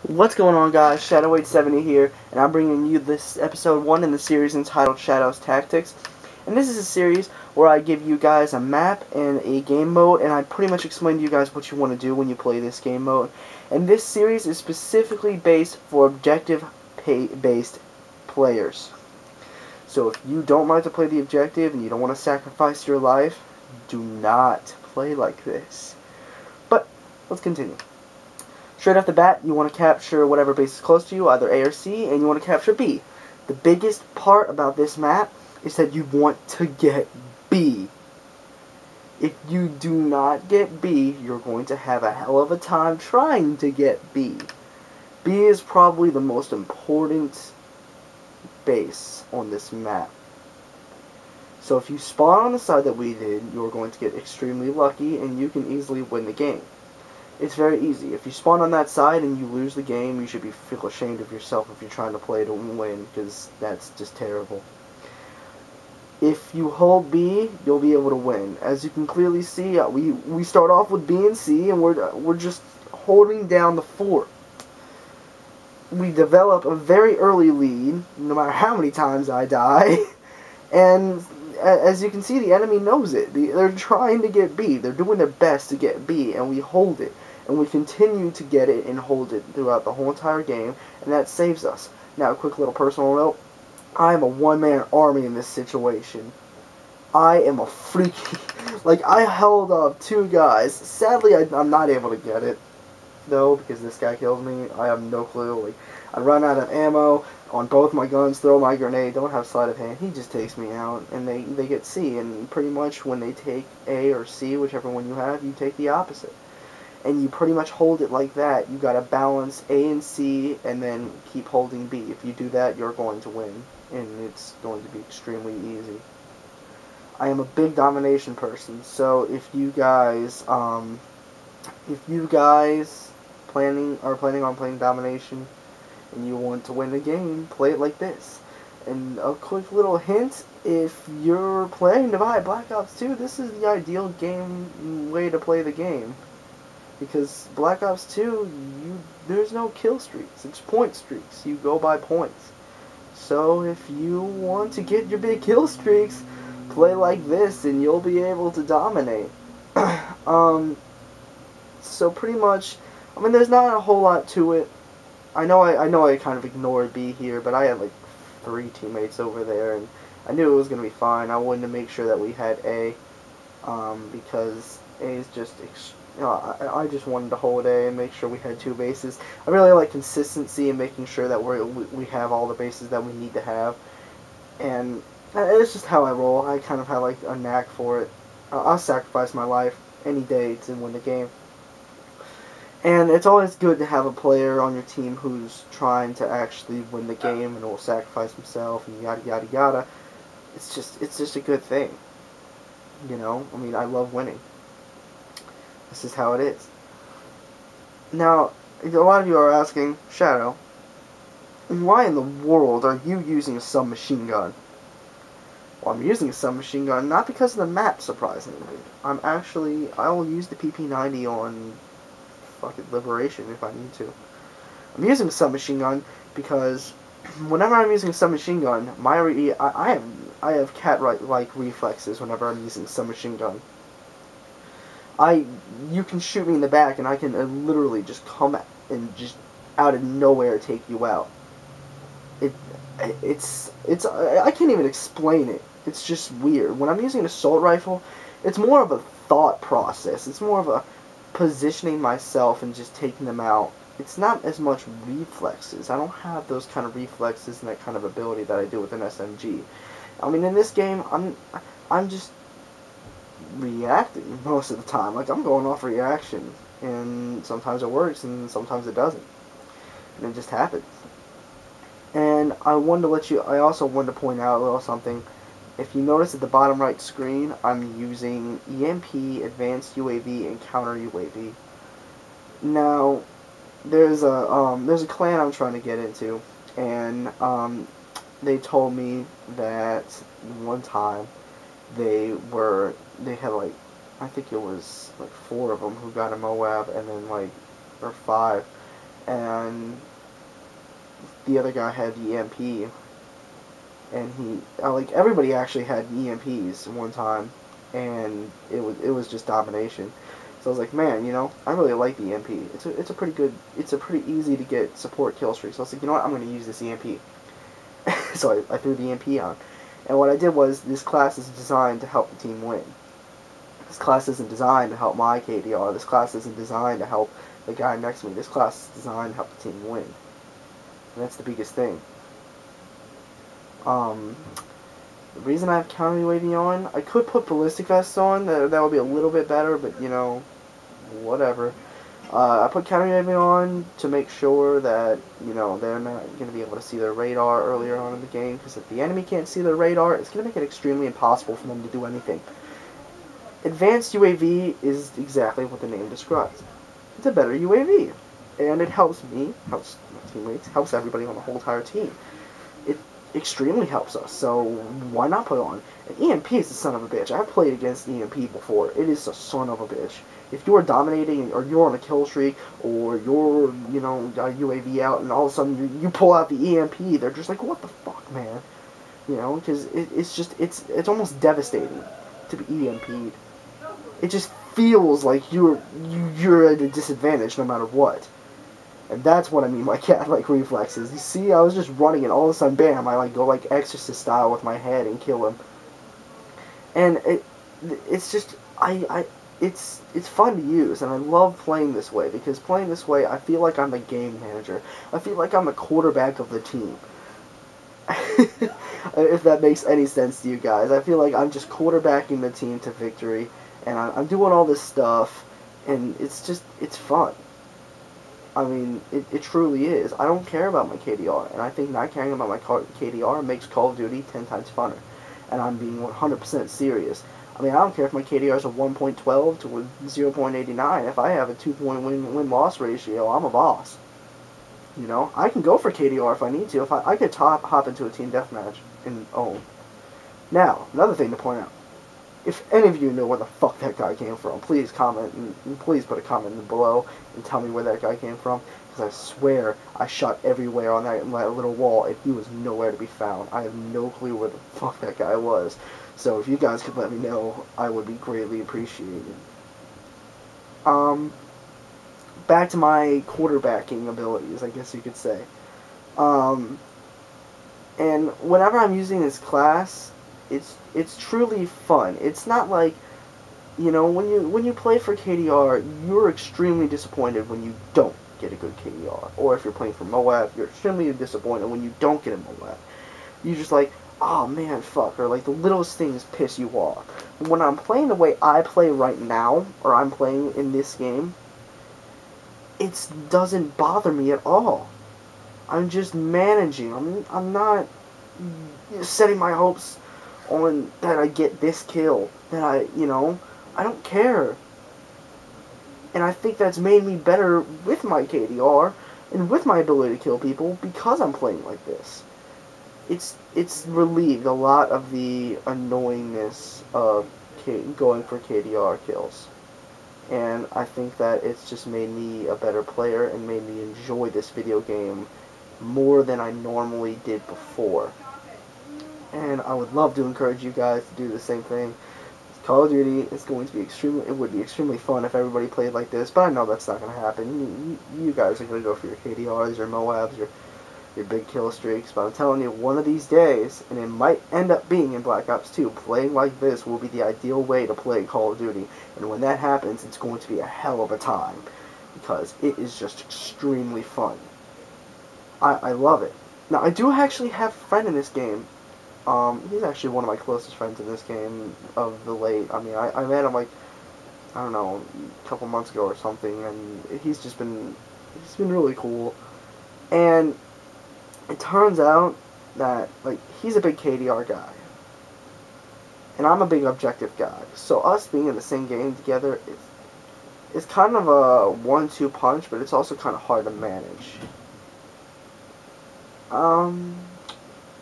What's going on, guys? Shaddows here, and I'm bringing you this episode 1 in the series entitled Shaddows Tactics. And this is a series where I give you guys a map and a game mode, and I pretty much explain to you guys what you want to do when you play this game mode. And this series is specifically based for objective-based players. So if you don't like to play the objective and you don't want to sacrifice your life, do not play like this. But let's continue. Straight off the bat, you want to capture whatever base is close to you, either A or C, and you want to capture B. The biggest part about this map is that you want to get B. If you do not get B, you're going to have a hell of a time trying to get B. B is probably the most important base on this map. So if you spawn on the side that we did, you're going to get extremely lucky and you can easily win the game. It's very easy. If you spawn on that side and you lose the game, you should feel ashamed of yourself if you're trying to play to win, because that's just terrible. If you hold B, you'll be able to win. As you can clearly see, we start off with B and C, and we're just holding down the fort. We develop a very early lead, no matter how many times I die, and as you can see, the enemy knows it. They're trying to get B. They're doing their best to get B, and we hold it. And we continue to get it and hold it throughout the whole entire game, and that saves us. Now, a quick little personal note. I am a one-man army in this situation. I am a freaky... Like, I held up two guys. Sadly, I'm not able to get it, though, because this guy kills me. I have no clue. Like, I run out of ammo on both my guns, throw my grenade, don't have sleight of hand. He just takes me out, and they get C. And pretty much when they take A or C, whichever one you have, you take the opposite. And you pretty much hold it like that. You gotta balance A and C, and then keep holding B. If you do that, you're going to win, and it's going to be extremely easy. I am a big domination person, so if you guys planning on playing domination, and you want to win the game, play it like this. And a quick little hint: if you're planning to buy Black Ops 2, this is the ideal way to play the game. Because Black Ops 2, there's no kill streaks. It's point streaks. You go by points. So if you want to get your big kill streaks, play like this and you'll be able to dominate. So pretty much, I mean, there's not a whole lot to it. I know I kind of ignored B here, but I had like 3 teammates over there, and I knew it was going to be fine. I wanted to make sure that we had A, because A is just I just wanted to hold A and make sure we had 2 bases. I really like consistency and making sure that we have all the bases that we need to have. And it's just how I roll. I kind of have like a knack for it. I'll sacrifice my life any day to win the game. And it's always good to have a player on your team who's trying to actually win the game and will sacrifice himself and yada yada yada. It's just a good thing. You know? I mean, I love winning. This is how it is. Now, a lot of you are asking, Shadow, why in the world are you using a submachine gun? Well, I'm using a submachine gun not because of the map, surprisingly. I will use the PP90 on fucking Liberation if I need to. I'm using a submachine gun because whenever I'm using a submachine gun, I have cat-like reflexes whenever I'm using a submachine gun. You can shoot me in the back and I can literally just come and just out of nowhere take you out. I can't even explain it. It's just weird. When I'm using an assault rifle, it's more of a thought process. It's more of a positioning myself and just taking them out. It's not as much reflexes. I don't have those kind of reflexes and that kind of ability that I do with an SMG. I mean, in this game, I'm just reacting most of the time. Like, I'm going off reaction, and sometimes it works and sometimes it doesn't, and it just happens. And I also wanted to point out a little something. If you notice at the bottom right screen, I'm using EMP, Advanced UAV, and Counter UAV. Now, there's a clan I'm trying to get into, and they told me that one time they had like, I think it was like 4 of them who got a Moab, and then like, or 5, and the other guy had the EMP, and like everybody actually had EMPs one time, and it was just domination. So I was like, man, I really like the EMP. It's a pretty good, it's a pretty easy to get support kill streak. So I was like, you know what, I'm going to use this EMP. So I threw the EMP on, and what I did was, this class is designed to help the team win. This class isn't designed to help my KDR. This class isn't designed to help the guy next to me. This class is designed to help the team win. And that's the biggest thing. The reason I have counter UAV on, I could put ballistic vests on. That would be a little bit better, but whatever. I put counter UAV on to make sure that they're not going to be able to see their radar earlier on in the game. Because if the enemy can't see their radar, it's going to make it extremely impossible for them to do anything. Advanced UAV is exactly what the name describes. It's a better UAV, and it helps me, helps my teammates, helps everybody on the whole entire team. It extremely helps us, so why not put it on? And EMP is the son of a bitch. I've played against EMP before. It is a son of a bitch. If you're dominating, or you're on a kill streak, or you're, got a UAV out, and all of a sudden you pull out the EMP, they're just like, what the fuck, man? Because it's almost devastating to be EMP'd. It just feels like you're at a disadvantage no matter what. And that's what I mean by cat-like reflexes. You see, I was just running and all of a sudden, bam, I go like Exorcist style with my head and kill him. And it's just, it's fun to use, and I love playing this way, because playing this way, I feel like I'm the game manager. I feel like I'm the quarterback of the team. If that makes any sense to you guys. I feel like I'm just quarterbacking the team to victory, and I'm doing all this stuff, and it's fun. I mean, it truly is. I don't care about my KDR, and I think not caring about my KDR makes Call of Duty 10 times funner. And I'm being 100% serious. I mean, I don't care if my KDR is a 1.12 to a 0.89. If I have a 2-point win-loss ratio, I'm a boss. I can go for KDR if I need to. If I could hop into a team deathmatch and own. Now, another thing to point out. If any of you know where the fuck that guy came from, please comment, and please put a comment below and tell me where that guy came from, because I swear I shot everywhere on that little wall and he was nowhere to be found. I have no clue where the fuck that guy was. So if you guys could let me know, I would be greatly appreciated. Back to my quarterbacking abilities, I guess you could say. And whenever I'm using this class, it's truly fun. It's not like, when you play for KDR, you're extremely disappointed when you don't get a good KDR. Or if you're playing for Moab, you're extremely disappointed when you don't get a Moab. You're just like, oh man, fuck, or like the littlest things piss you off. When I'm playing the way I play right now, or I'm playing in this game, it doesn't bother me at all. I'm just managing. I'm not setting my hopes on that I get this kill, that I don't care. And I think that's made me better with my KDR and with my ability to kill people because I'm playing like this. It's relieved a lot of the annoyingness of going for KDR kills. And I think that it's just made me a better player and made me enjoy this video game more than I normally did before. And I would love to encourage you guys to do the same thing. Call of Duty is going to be it would be extremely fun if everybody played like this, but I know that's not going to happen. You guys are going to go for your KDRs, your Moabs, your big kill streaks, but I'm telling you, one of these days, and it might end up being in Black Ops 2, playing like this will be the ideal way to play Call of Duty, and when that happens, it's going to be a hell of a time, because it is just extremely fun. I love it. Now, I do actually have a friend in this game. He's actually one of my closest friends in this game of the late. I mean, I met him like, I don't know, a couple months ago or something, and he's been really cool. And it turns out that, like, he's a big KDR guy. And I'm a big objective guy. So us being in the same game together, it's kind of a 1-2 punch, but it's also kind of hard to manage.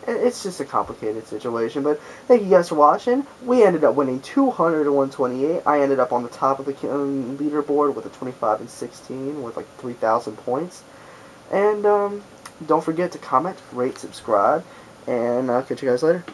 It's just a complicated situation, but thank you guys for watching. We ended up winning 200 to 128. I ended up on the top of the leaderboard with a 25 and 16 with like 3,000 points. And don't forget to comment, rate, subscribe, and I'll catch you guys later.